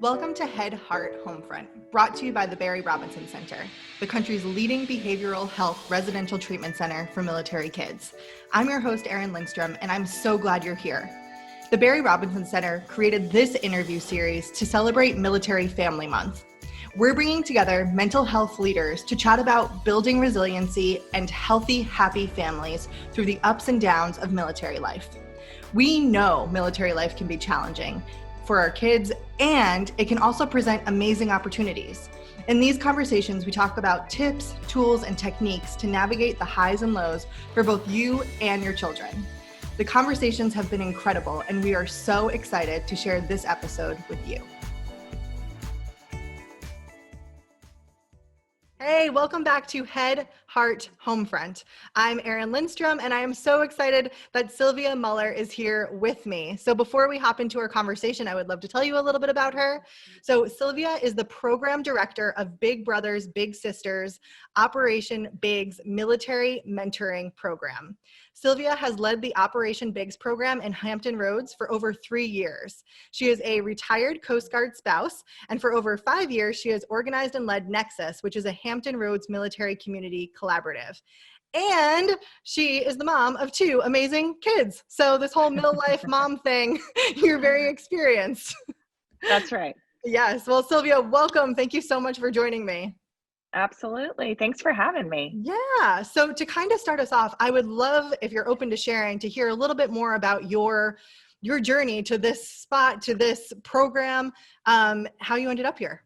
Welcome to Head Heart Homefront, brought to you by the Barry Robinson Center, the country's leading behavioral health residential treatment center for military kids. I'm your host, Erin Lindstrom, and I'm so glad you're here. The Barry Robinson Center created this interview series to celebrate Military Family Month. We're bringing together mental health leaders to chat about building resiliency and healthy, happy families through the ups and downs of military life. We know military life can be challenging for our kids, and it can also present amazing opportunities. In these conversations, we talk about tips, tools, and techniques to navigate the highs and lows for both you and your children. The conversations have been incredible, and we are so excited to share this episode with you. Hey, welcome back to Head, Heart, Homefront. I'm Erin Lindstrom, and I am so excited that Sylvia Muller is here with me. So before we hop into our conversation, I would love to tell you a little bit about her. So Sylvia is the program director of Big Brothers, Big Sisters, Operation Big's military mentoring program. Sylvia has led the Operation Big's program in Hampton Roads for over 3 years. She is a retired Coast Guard spouse, and for over 5 years, she has organized and led Nexus, which is a Hampton Roads military community collaborative. And she is the mom of 2 amazing kids. So this whole middle life mom thing, you're very experienced. That's right. Yes. Well, Sylvia, welcome. Thank you so much for joining me. Absolutely. Thanks for having me. Yeah. So to kind of start us off, I would love, if you're open to sharing, to hear a little bit more about your journey to this spot, to this program, how you ended up here.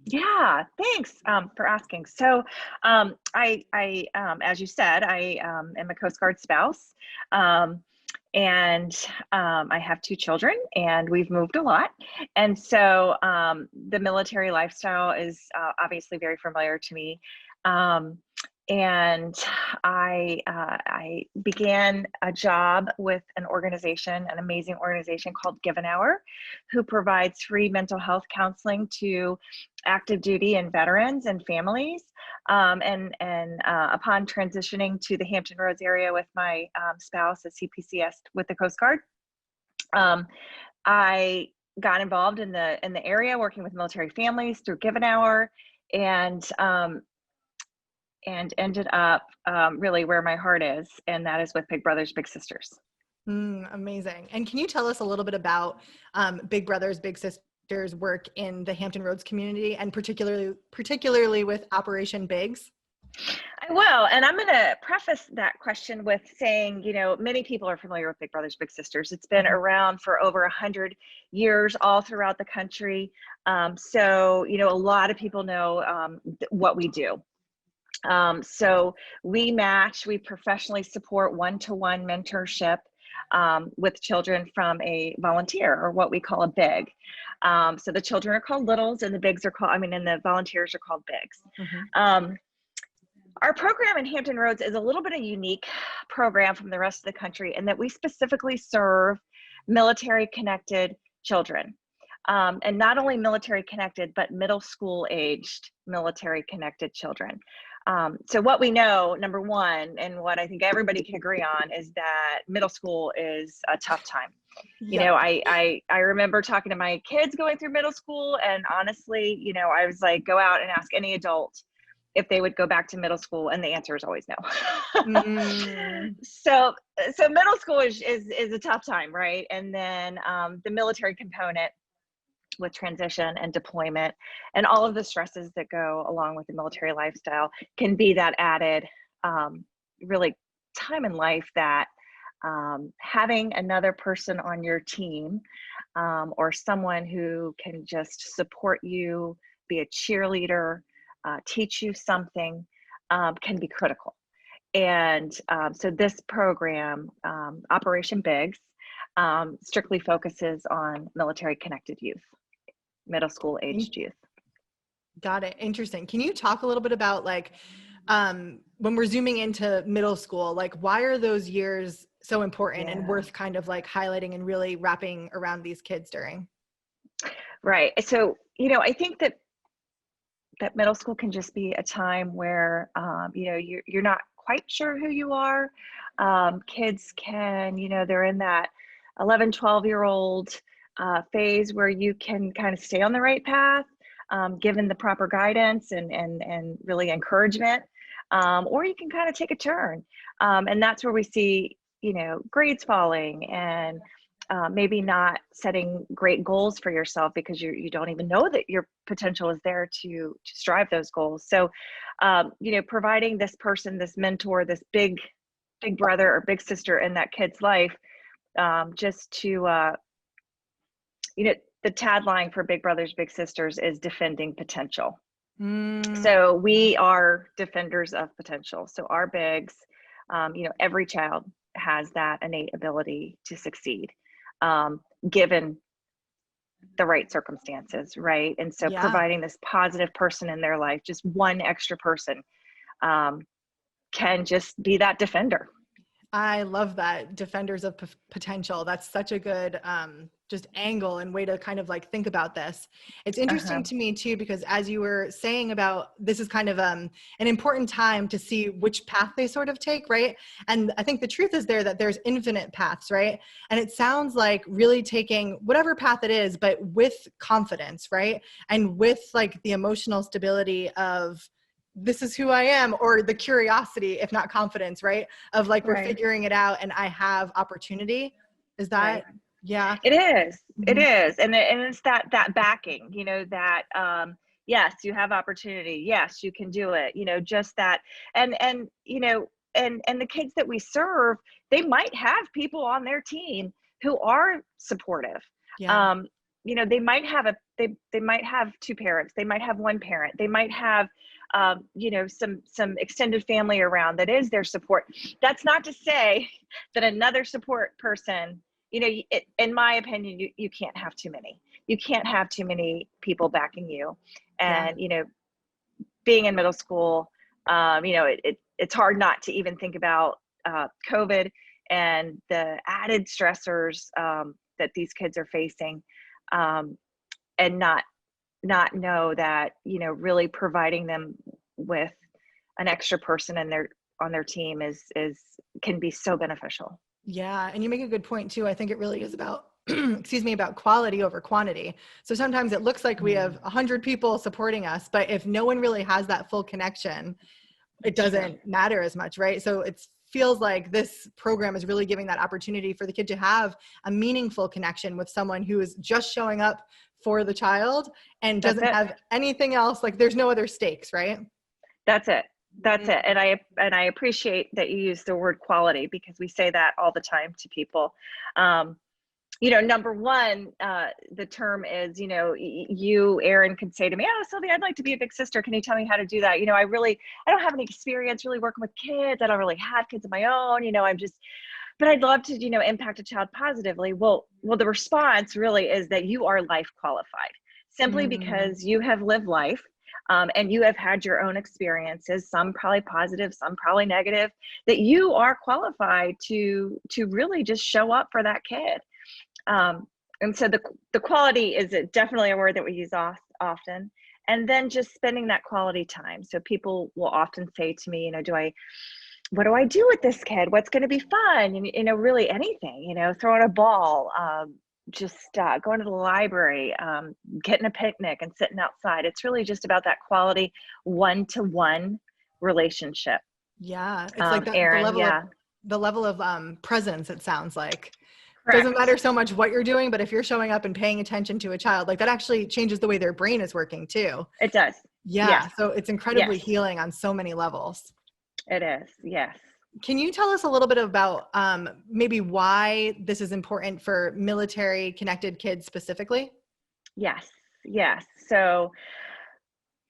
Yeah, thanks for asking. So, I as you said, I am a Coast Guard spouse, and I have 2 children, and we've moved a lot. And so, the military lifestyle is obviously very familiar to me. And I began a job with an amazing organization called Give an Hour, who provides free mental health counseling to active duty and veterans and families. And upon transitioning to the Hampton Roads area with my spouse, a CPCS with the Coast Guard, I got involved in the area working with military families through Give an Hour, and ended up really where my heart is, and that is with Big Brothers, Big Sisters. Amazing. And can you tell us a little bit about Big Brothers, Big Sisters work in the Hampton Roads community, and particularly with Operation Bigs? I will, and I'm going to preface that question with saying, many people are familiar with Big Brothers, Big Sisters. It's been around for over 100 years all throughout the country. So, a lot of people know what we do. So we professionally support one-to-one mentorship with children from a volunteer, or what we call a big. So the children are called littles, and the bigs are and the volunteers are called bigs. Mm-hmm. Our program in Hampton Roads is a little bit of a unique program from the rest of the country, in that we specifically serve military connected children. And not only military connected, but middle school aged military connected children. So what we know, number one, and what I think everybody can agree on, is that middle school is a tough time. Yeah. I remember talking to my kids going through middle school, and honestly, I was like, go out and ask any adult if they would go back to middle school, and the answer is always no. So middle school is a tough time, right? And then the military component with transition and deployment and all of the stresses that go along with the military lifestyle can be that added really time in life that having another person on your team or someone who can just support you, be a cheerleader, teach you something, can be critical. And so this program, Operation Bigs, strictly focuses on military connected youth, middle school aged youth. Got it. Interesting. Can you talk a little bit about when we're zooming into middle school, why are those years so important and worth kind of highlighting and really wrapping around these kids during? Right. So, I think that middle school can just be a time where, you're not quite sure who you are. Kids can, they're in that 11, 12-year-old phase where you can kind of stay on the right path, given the proper guidance and really encouragement, or you can kind of take a turn. And that's where we see, grades falling and maybe not setting great goals for yourself because you don't even know that your potential is there to strive those goals. So, providing this person, this mentor, this big brother or big sister in that kid's life, just to, the tagline for Big Brothers Big Sisters is defending potential. So we are defenders of potential. So our bigs, every child has that innate ability to succeed, given the right circumstances, right? And so providing this positive person in their life, just one extra person, can just be that defender. I love that, defenders of potential. That's such a good just angle and way to kind of like think about this. It's interesting to me too, because as you were saying about, this is kind of an important time to see which path they sort of take, right? And I think the truth is there that there's infinite paths, right? And it sounds like really taking whatever path it is, but with confidence, right? And with like the emotional stability of, this is who I am, or the curiosity, if not confidence, right? Of like, we're figuring it out and I have opportunity. Is that, right. Yeah. It is. It is. And it's that backing, that, yes, you have opportunity. Yes, you can do it, just that. And the kids that we serve, they might have people on their team who are supportive. Yeah. They might have they might have two parents, they might have one parent, they might have some extended family around that is their support. That's not to say that another support person, in my opinion, you can't have too many. You can't have too many people backing you. And being in middle school, it's hard not to even think about COVID and the added stressors that these kids are facing, and not know that, really providing them with an extra person on their team can be so beneficial. Yeah. And you make a good point too. I think it really is about, about quality over quantity. So sometimes it looks like we have 100 people supporting us, but if no one really has that full connection, it doesn't matter as much, right? So it feels like this program is really giving that opportunity for the kid to have a meaningful connection with someone who is just showing up for the child and doesn't have anything else. Like there's no other stakes, right? That's it. That's it. And I appreciate that you use the word quality, because we say that all the time to people. Number one, the term is, you, Erin, could say to me, "Oh, Sylvia, I'd like to be a big sister. Can you tell me how to do that?" I don't have any experience really working with kids. I don't really have kids of my own. But I'd love to, impact a child positively. Well, the response really is that you are life qualified, simply because you have lived life. And you have had your own experiences, some probably positive, some probably negative, that you are qualified to really just show up for that kid. And so the quality is definitely a word that we use often. And then just spending that quality time. So people will often say to me, what do I do with this kid? What's going to be fun? And, really anything, throwing a ball, just going to the library, getting a picnic and sitting outside. It's really just about that quality one-to-one relationship. Yeah. It's like Erin, the level of presence, it sounds like. Correct. Doesn't matter so much what you're doing, but if you're showing up and paying attention to a child, like that actually changes the way their brain is working too. It does. Yeah. Yes. So it's incredibly healing on so many levels. It is. Yes. Can you tell us a little bit about maybe why this is important for military connected kids specifically? Yes. So,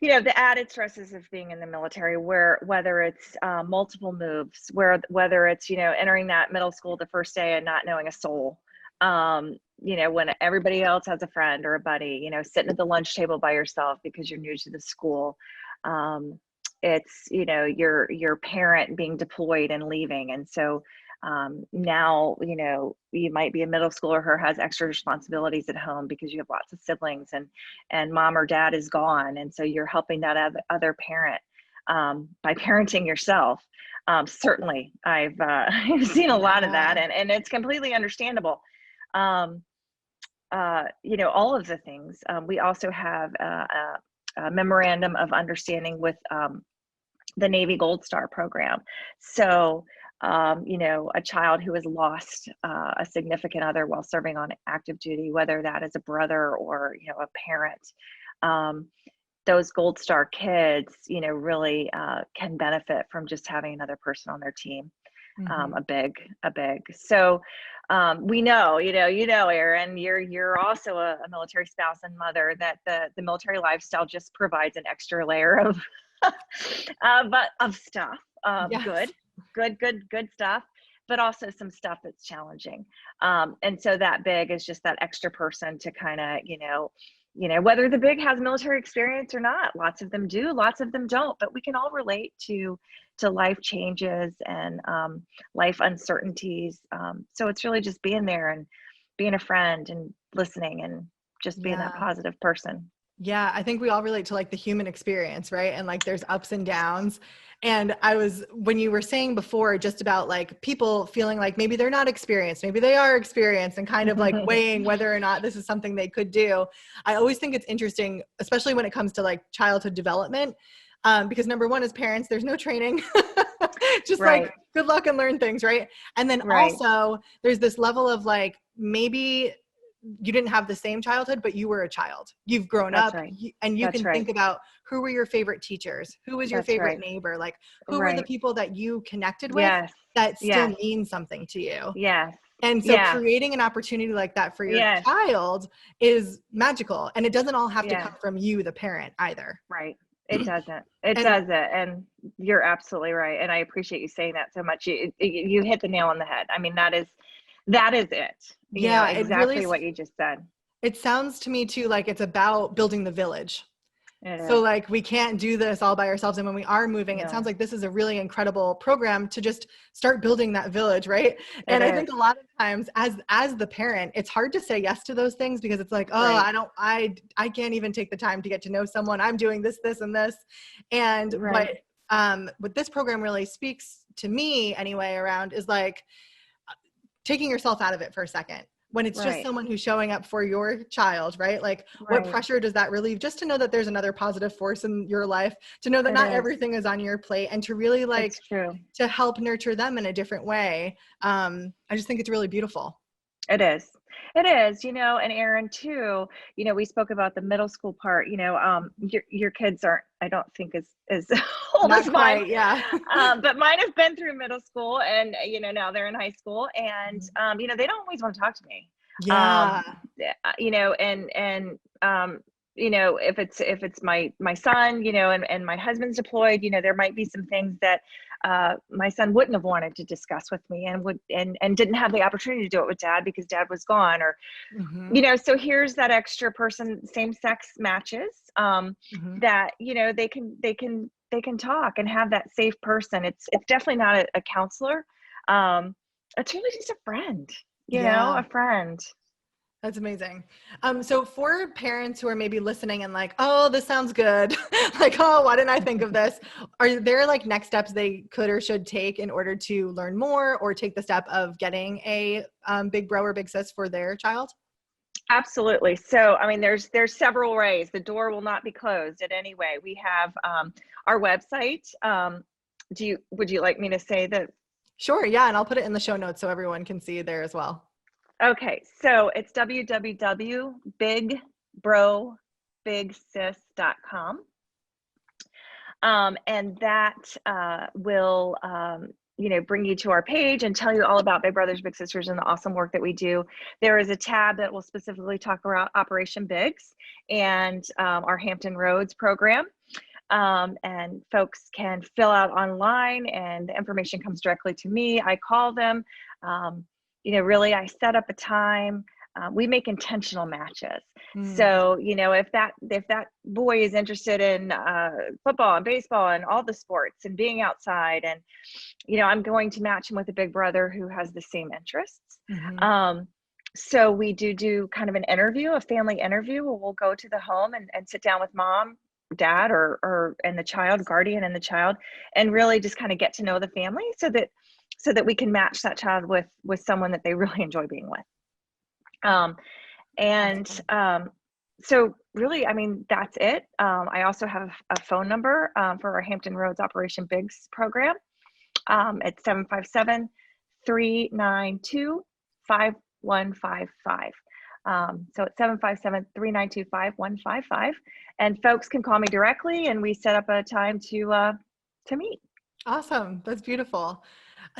the added stresses of being in the military, whether it's multiple moves, whether it's, entering that middle school the first day and not knowing a soul, when everybody else has a friend or a buddy, sitting at the lunch table by yourself because you're new to the school. It's, your parent being deployed and leaving. And so now, you might be a middle schooler who has extra responsibilities at home because you have lots of siblings and mom or dad is gone. And so you're helping that other parent by parenting yourself. Certainly, I've seen a lot of that, and it's completely understandable. all of the things. We also have a memorandum of understanding with the Navy Gold Star program. So, a child who has lost a significant other while serving on active duty, whether that is a brother or, a parent, those Gold Star kids, really can benefit from just having another person on their team. Mm-hmm. A big. So we know, Erin, you're also a military spouse and mother, that the military lifestyle just provides an extra layer of but of stuff, Yes. good stuff, but also some stuff that's challenging. And so that big is just that extra person to kind of, whether the big has military experience or not. Lots of them do, lots of them don't, but we can all relate to life changes and life uncertainties. So it's really just being there and being a friend and listening and just being that Yeah. positive person. Yeah, I think we all relate to like the human experience, right? And like there's ups and downs. And when you were saying before, just about like people feeling like maybe they're not experienced, maybe they are experienced, and kind of like weighing whether or not this is something they could do. I always think it's interesting, especially when it comes to like childhood development, because number one, as parents, there's no training. Just Right, like good luck and learn things, right? And then right. also there's this level of like maybe you didn't have the same childhood, but you were a child. You've grown That's up, right. and you That's can right. think about who were your favorite teachers, who was your That's favorite right. neighbor, like who were the Right. people that you connected with Yes. that still Yes. mean something to you. Yes. And so Yes. creating an opportunity like that for your Yes. child is magical. And it doesn't all have to Yeah. come from you, the parent, either. Right. It doesn't. It And doesn't. And you're absolutely right. And I appreciate you saying that so much. You hit the nail on the head. I mean, that is it. yeah, Exactly what you just said. it sounds to me too like it's about building the village. It So is. like we can't do this all by ourselves. And when we are moving, it sounds No, like this is a really incredible program to just start building that village, right? it And I is. think a lot of times as the parent, it's hard to say yes to those things because it's like, oh, Right. I can't even take the time to get to know someone. I'm doing this, this, and this. And Right. what this program really speaks to me anyway around is like taking yourself out of it for a second. When it's just Right. someone who's showing up for your child, right? Like what Right. pressure does that relieve? Just to know that there's another positive force in your life, to know that It not is. everything is on your plate, and to really It's like true. to help nurture them in a different way. I just think it's really beautiful. It is. It is, and Erin too, we spoke about the middle school part, your kids aren't, I don't think as old as Not mine. quite, yeah. But mine have been through middle school and, now they're in high school and, they don't always want to talk to me. Yeah. And if it's my son, and my husband's deployed, there might be some things that my son wouldn't have wanted to discuss with me and didn't have the opportunity to do it with dad because dad was gone, or Mm-hmm. so here's that extra person, same sex matches, Mm-hmm. that they can talk and have that safe person. It's definitely not a counselor. It's really just a friend, Yeah. a friend. That's amazing. So for parents who are maybe listening and like, oh, this sounds good. Like, oh, why didn't I think of this? Are there like next steps they could or should take in order to learn more or take the step of getting a big bro or big sis for their child? Absolutely. So, I mean, there's several ways. The door will not be closed in any way. We have our website. Would you like me to say that? Sure. Yeah. And I'll put it in the show notes so everyone can see there as well. Okay, so it's www.bigbroBigSis.com. And that will, bring you to our page and tell you all about Big Brothers Big Sisters and the awesome work that we do. There is a tab that will specifically talk about Operation Bigs and our Hampton Roads program. And folks can fill out online and the information comes directly to me. I call them. Really, I set up a time. We make intentional matches. So, if that boy is interested in football and baseball and all the sports and being outside, and I'm going to match him with a big brother who has the same interests. Mm-hmm. So we do kind of an interview, a family interview, where we'll go to the home and sit down with mom, dad, or and the child, guardian and the child, and really just kind of get to know the family so that we can match that child with someone that they really enjoy being with. And so really, I mean, that's it. I also have a phone number for our Hampton Roads Operation Bigs program. It's 757-392-5155. So it's 757-392-5155. And folks can call me directly and we set up a time to meet. Awesome. That's beautiful.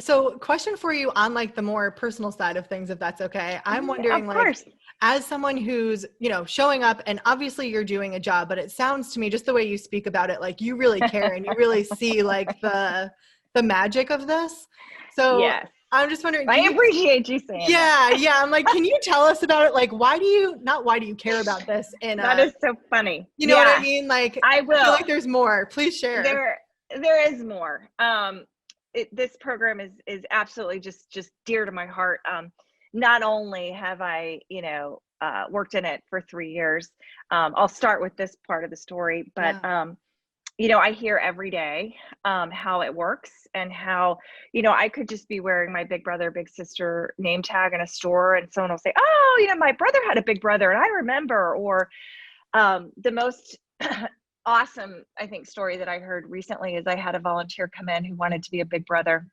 So question for you on like the more personal side of things, if that's okay. I'm wondering, Of like, course. as someone who's, showing up, and obviously you're doing a job, but it sounds to me, just the way you speak about it, like you really care and you really see like the magic of this. So Yes. I'm just wondering, I appreciate you saying that. Yeah. I'm like, can you tell us about it? Like, why do you care about this? That is so funny. You know what I mean? Like, I I feel will. like there's more. Please share. There is more. This program is absolutely just dear to my heart. Not only have I, worked in it for 3 years. I'll start with this part of the story, but I hear every day how it works and how, I could just be wearing my big brother, big sister name tag in a store and someone will say, oh, my brother had a big brother and I remember. Or the most awesome, I think, story that I heard recently is I had a volunteer come in who wanted to be a big brother.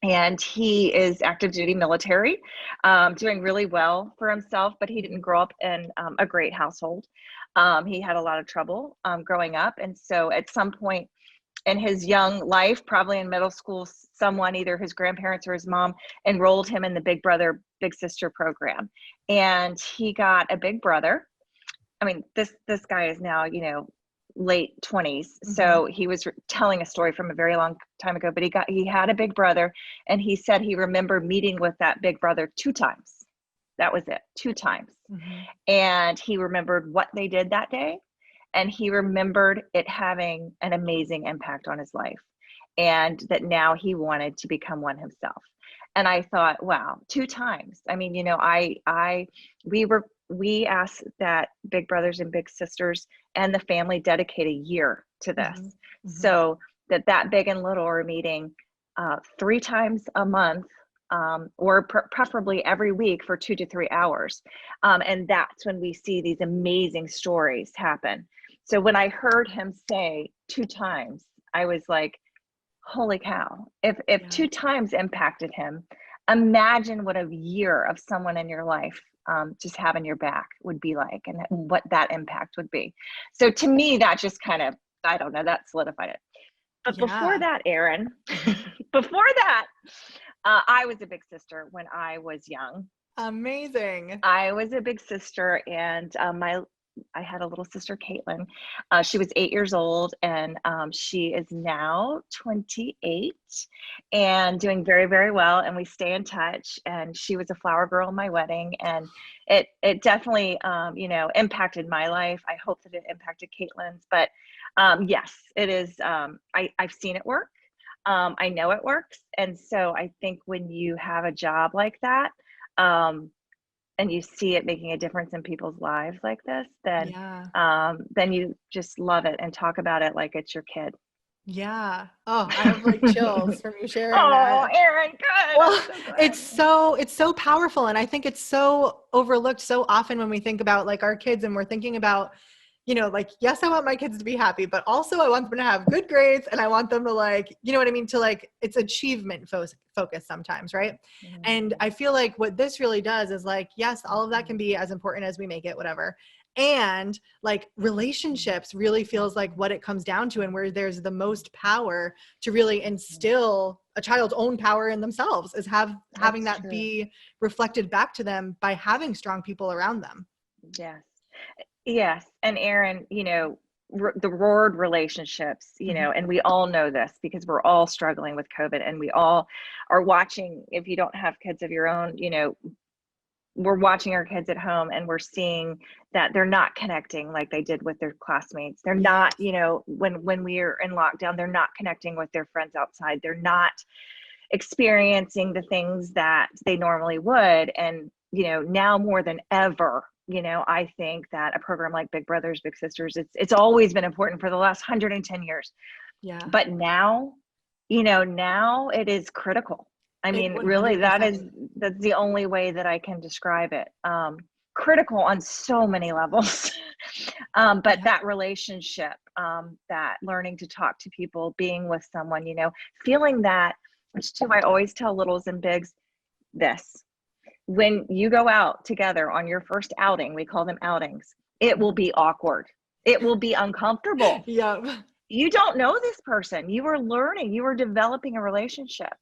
And he is active duty military, doing really well for himself, but he didn't grow up in a great household. He had a lot of trouble growing up. And so at some point in his young life, probably in middle school, someone, either his grandparents or his mom, enrolled him in the Big Brother, Big Sister program. And he got a big brother. I mean, this guy is now, late 20s. So he was telling a story from a very long time ago, but he had a big brother, and he said he remembered meeting with that big brother 2 times. That was it, 2 times. And he remembered what they did that day, and he remembered it having an amazing impact on his life, and that now he wanted to become one himself. And I thought, wow, 2 times. I mean, we asked that Big Brothers and Big Sisters and the family dedicate a year to this, so that big and little are meeting 3 times a month, or preferably every week for 2 to 3 hours. And that's when we see these amazing stories happen. So when I heard him say 2 times, I was like, holy cow, if 2 times impacted him, imagine what a year of someone in your life just having your back would be like, and what that impact would be. So to me, that just kind of, I don't know, that solidified it. But before that, Erin, before that, I was a big sister when I was young. Amazing. I was a big sister, and I had a little sister, Caitlin. She was 8 years old, and she is now 28 and doing very, very well. And we stay in touch. And she was a flower girl in my wedding, and it definitely, impacted my life. I hope that it impacted Caitlin's, but yes, it is. I've seen it work. I know it works. And so I think when you have a job like that, and you see it making a difference in people's lives like this, then you just love it and talk about it like it's your kid. Yeah. Oh, I have like chills from you sharing that. Oh, Erin, good. Well, So it's so powerful. And I think it's so overlooked so often when we think about like our kids, and we're thinking about, like, yes, I want my kids to be happy, but also I want them to have good grades, and I want them to, like, you know what I mean? To like, it's achievement focus sometimes. Right. And I feel like what this really does is like, yes, all of that can be as important as we make it, whatever. And like relationships really feels like what it comes down to, and where there's the most power to really instill a child's own power in themselves is having that be reflected back to them by having strong people around them. Yes. And Erin, the word relationships, and we all know this because we're all struggling with COVID, and we all are watching. If you don't have kids of your own, we're watching our kids at home, and we're seeing that they're not connecting like they did with their classmates. They're not, when we're in lockdown, they're not connecting with their friends outside. They're not experiencing the things that they normally would. And, now more than ever, I think that a program like Big Brothers, Big Sisters, it's always been important for the last 110 years. Yeah. But now, now it is critical. I mean, really, that's the only way that I can describe it. critical on so many levels. But that relationship, that learning to talk to people, being with someone, feeling that, which too, I always tell littles and bigs this: when you go out together on your first outing, we call them outings, it will be awkward. It will be uncomfortable. Yep. You don't know this person. You are learning, you are developing a relationship.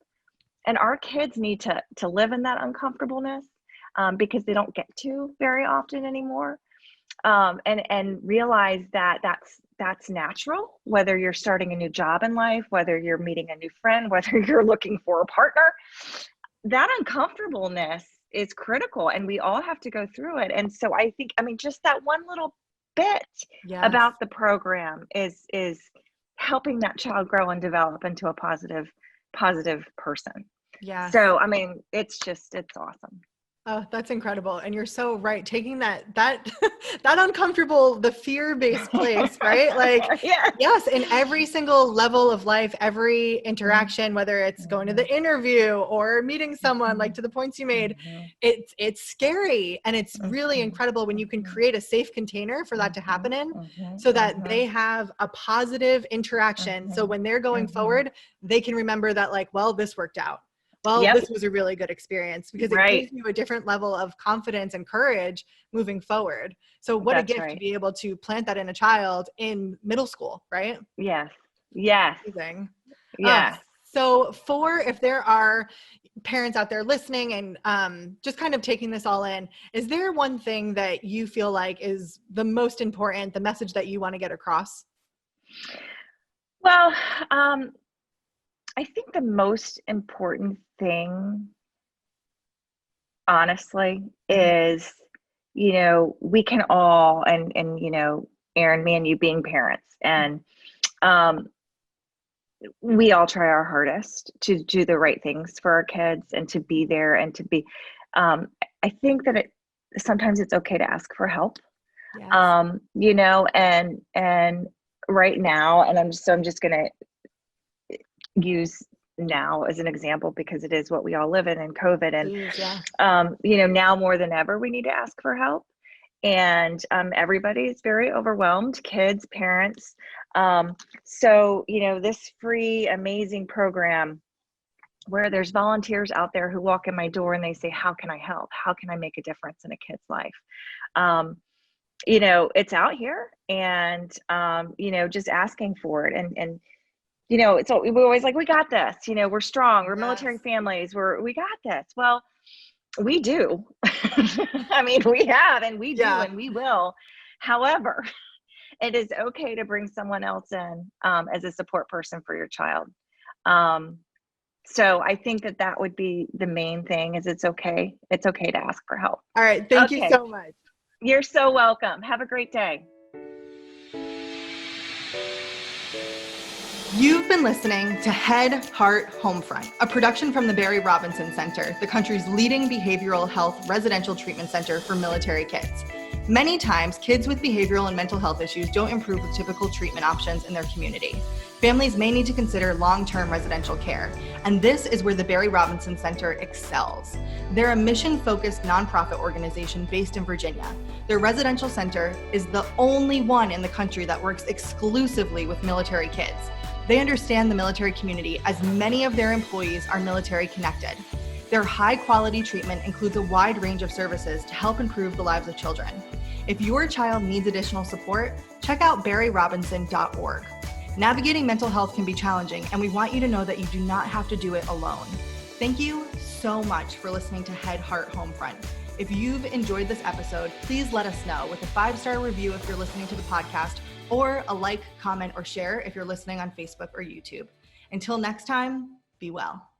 And our kids need to live in that uncomfortableness, because they don't get to very often anymore. And realize that that's natural, whether you're starting a new job in life, whether you're meeting a new friend, whether you're looking for a partner. That uncomfortableness is critical, and we all have to go through it. And so I think, just that one little bit about the program is helping that child grow and develop into a positive person. Yeah. So, it's awesome. Oh, that's incredible. And you're so right. Taking that uncomfortable, the fear-based place, right? Like, yes, in every single level of life, every interaction, whether it's going to the interview or meeting someone, like to the points you made, it's scary. And it's really incredible when you can create a safe container for that to happen in, so that they have a positive interaction. So when they're going forward, they can remember that, like, well, this worked out. Well, this was a really good experience, because it gives you a different level of confidence and courage moving forward. So what a gift to be able to plant that in a child in middle school, right? Yes. Amazing. Yeah. So if there are parents out there listening and just kind of taking this all in, is there one thing that you feel like is the most important, the message that you want to get across? Well, I think the most important thing, honestly, is, we can all, and Erin, me and you being parents, and we all try our hardest to do the right things for our kids and to be there and to be, I think that sometimes it's okay to ask for help. Yes. And right now, and I'm just going to use now as an example, because it is what we all live in COVID. And, now more than ever, we need to ask for help. And everybody is very overwhelmed, kids, parents. So, this free, amazing program where there's volunteers out there who walk in my door and they say, how can I help? How can I make a difference in a kid's life? It's out here, and, just asking for it. And we're always like, we got this, we're strong, we're military families, we got this. Well, we do. We have, and we do, and we will. However, it is okay to bring someone else in as a support person for your child. So I think that would be the main thing, is it's okay. It's okay to ask for help. All right. Thank you so much. You're so welcome. Have a great day. You've been listening to Head, Heart, Homefront, a production from the Barry Robinson Center, the country's leading behavioral health residential treatment center for military kids. Many times, kids with behavioral and mental health issues don't improve with typical treatment options in their community. Families may need to consider long-term residential care, and this is where the Barry Robinson Center excels. They're a mission-focused nonprofit organization based in Virginia. Their residential center is the only one in the country that works exclusively with military kids. They understand the military community, as many of their employees are military connected. Their high-quality treatment includes a wide range of services to help improve the lives of children. If your child needs additional support, check out barryrobinson.org. Navigating mental health can be challenging, and we want you to know that you do not have to do it alone. Thank you so much for listening to Head, Heart, Homefront. If you've enjoyed this episode, please let us know with a 5-star review if you're listening to the podcast, or a like, comment, or share if you're listening on Facebook or YouTube. Until next time, be well.